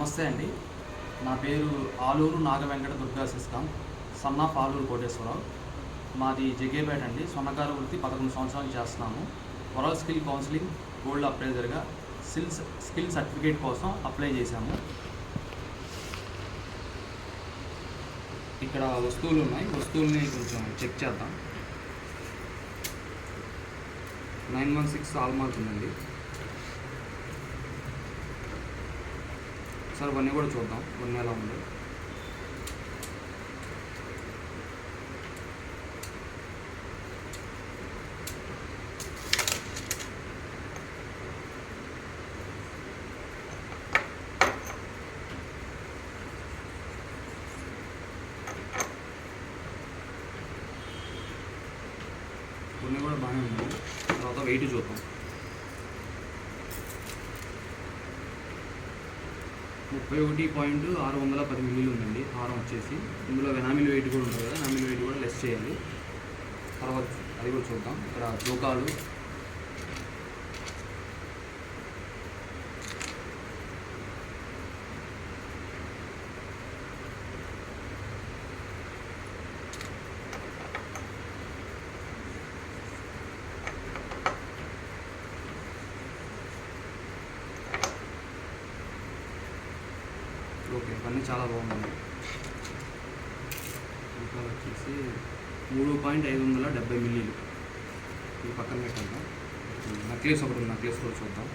నమస్తే అండి. నా పేరు ఆలూరు నాగవెంకట దుర్గా సిస్కాం, సన్ ఆఫ్ ఆలూరు కోటేశ్వరరావు. మాది జగ్గేపేట అండి. స్వర్ణకార వృత్తి 11 సంవత్సరాలు చేస్తున్నాము. వరల్డ్ స్కిల్ కౌన్సిలింగ్ గోల్డ్ అప్రైజర్గా స్కిల్ సర్టిఫికేట్ కోసం అప్లై చేశాము. ఇక్కడ వస్తువులు ఉన్నాయి, వస్తువుల్ని కొంచెం చెక్ చేద్దాం. 916 హాల్మార్క్ ఉందండి. ఒకసారి వన్నీ కూడా చూద్దాం, వన్నీ ఎలా ఉంది. కొన్ని కూడా బాగానే ఉన్నాయి. తర్వాత వెయిట్ చూద్దాం. 31.610 మిల్లీలు ఉందండి హారం వచ్చేసి. ఇందులో ఎనామిల్ వెయిట్ కూడా ఉంటుంది కదా, ఎనామిల్ వెయిట్ కూడా లెస్ చేయాలి. తర్వాత అది కూడా చూద్దాం. ఇక్కడ జోకాలు, ఓకే, ఇవన్నీ చాలా బాగుంది. ఇంకా వచ్చేసి 3.570 మిల్లీలు. ఇది పక్కన పెట్టేద్దాం. నెక్లెస్ ఒకటి ఉంది, నెక్లెస్ కూడా చూద్దాం.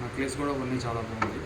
నెక్లెస్ కూడా ఇవన్నీ చాలా బాగుంది.